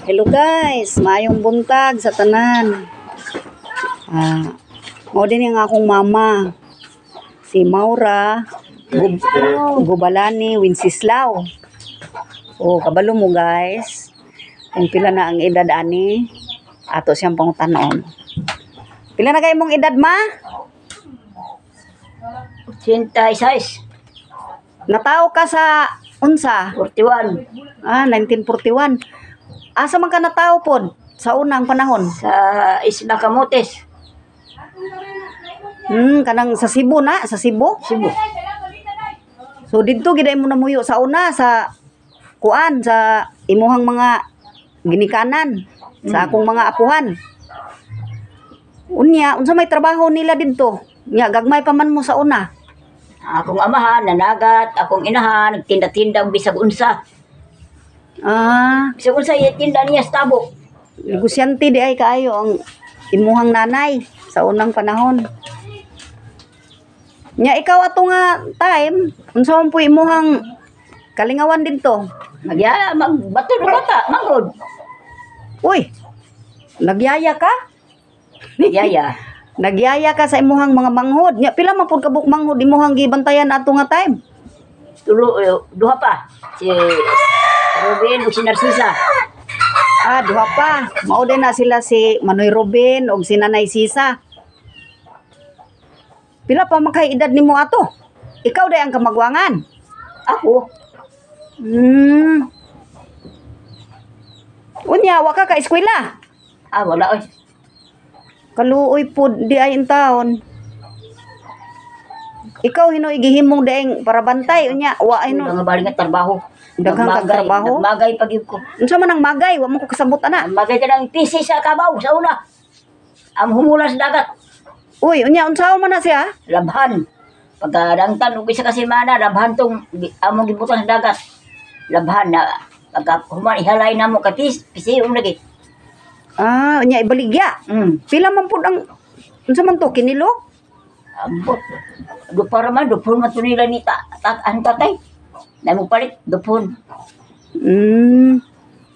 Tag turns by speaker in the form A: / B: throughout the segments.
A: Hello guys, maayong buntag sa tanan. Mo din yung akong mama. Si Maura Gubalani Winsislao. Oh, kabalo mo guys. Kung pila na ang edad ani, ato siyang pangutanon. Pila na kayo mong edad ma?
B: 86.
A: Natao ka sa unsa?
B: 41.
A: 1941. Asa man ka natao pod sa unang panahon?
B: Sa Isla Camotes,
A: Kanang sa Cebu na, sa Cebu.
B: Cebu.
A: So didto giday mo namuyo sa una sa kuan sa imuhang mga ginikanan sa akong mga apuhan. Unya, unsa may trabaho nila didto? Nya gagmay pa man mo sa una.
B: Akong amahan, nanagat, akong inahan, nagtinda-tinda og bisag unsa. Bisag unsa tinda niya sa tabo.
A: Negosyante di ay kaayo ang imuhang nanay sa unang panahon. Nya ikaw ato nga time, unsa man po imuhang kalingawan didto?
B: Magbato na bata, manggod.
A: Uy, nagyaya ka?
B: Yaya.
A: Nagyaya ka sa imuhang mga manghod. Nya pila man pud kabuk manghod imuhang gibantayan ato nga time?
B: Duha pa. Si Robin ug si Narcisa.
A: Duha pa. Mao din na sila si Manoy Robin ug si Nanay Sisa. Pila pa man kay edad nimo ato? Ikaw day ang kamagwangan.
B: Ako,
A: Unya, wa ka ka eskwela.
B: wala oy.
A: Kaluoy pud di ay in taon. Ikaw hino igihimong daing para bantay unya wa ay no.
B: Nga bali nga trabaho.
A: Daghang kang trabaho.
B: Magay pag ko.
A: Unsa man ang magay? Wa mo ko kasabot ana.
B: Ang magay ka ng PC sa kabaw sa una. Ang humula sa dagat.
A: Uy, unya unsaon man na siya?
B: Labhan. Pagkadangtan ug isa ka semana labhan tong among gibutan sa dagat. Labhan na pagka human ihalay namo ka PC lagi.
A: Unya ibaligya. Pila man pud ang unsa man to kinilo?
B: Ambot. Para man dupon man to nila ni ang tatay. Namo palit dupon.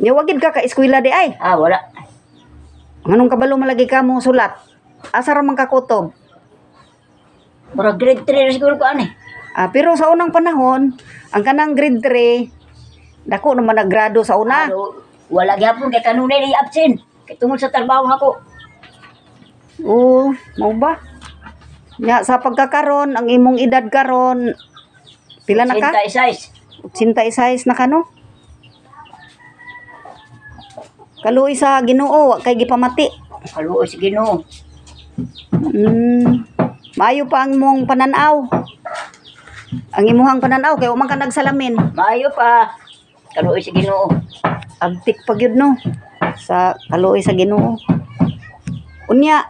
A: Nya wagid ka ka eskwela di ay.
B: Wala.
A: Nganong kabalo malagi ka mo sulat? Asa ra man ka kutob?
B: Mura grade 3 na siguro ko ani.
A: Pero sa unang panahon, ang kanang grade 3, dako naman naggrado sa una.
B: Wala gyapon kay kanunay ni absent. Kay tungod sa trabaho nako.
A: Mao ba? Nya sa pagkakaron, ang imong edad karon, pila na ka?
B: 86.
A: 86 na ka no? Kaluoy sa Ginoo, wa kay gipamati.
B: Kaluoy si Ginoo.
A: Maayo pa ang imong pananaw. Ang imuhang pananaw kay man ka nagsalamin.
B: Maayo pa. Kaluoy si Ginoo.
A: Agtik pa gyud no sa kaluoy sa Ginoo. Unya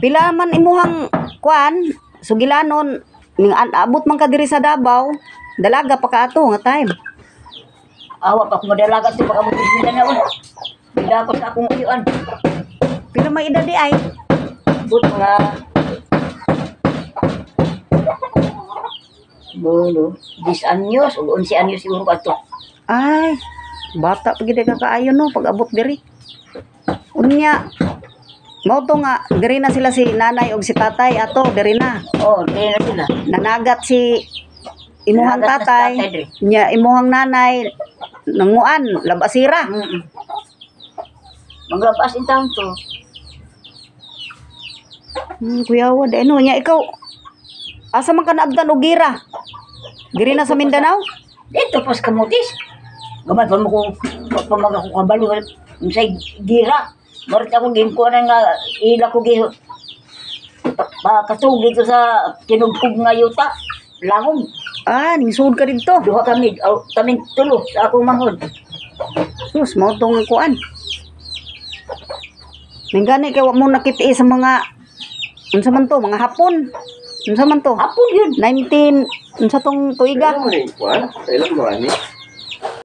A: pila man imuhang kuan sugilanon ning abot man ka diri sa Davao, dalaga pa ka ato nga time.
B: Awa pa ko madalaga to pag abot sa na on. Bila ko sa akong uyuan.
A: Pila may edad di ay?
B: But mga Bolo, 10 anyos o 11 anyos siguro ka to.
A: Ay, bata pa gid ka kaayo no pag abot diri. Unya mao to nga diri na sila si nanay ug si tatay ato diri na.
B: Diri na sila.
A: Nanagat si imuhang
B: Nanagat na si tatay
A: tatay
B: diri.
A: nya imuhang nanay nanguan labasira.
B: Maglabas in town to.
A: Kuya Wad, ano nya ikaw? Asa man ka naagdan og gira? Diri na sa Mindanao?
B: Dito pas Camotes. Gamay pa mo ko pamaga ko kabalo sa gira. Morat ako ginkuan nga ila ko gi katug dito sa tinugkog nga yuta. Langom.
A: Ning sud ka didto.
B: Duha kami, kaming tulo sa akong manghod.
A: Sus, mao tong kuan. Ningani kay wa mo nakiti sa mga unsa man to, mga Hapon. Unsa man to?
B: Hapon yun.
A: 19 unsa tong tuiga?
C: Kailan mo ani?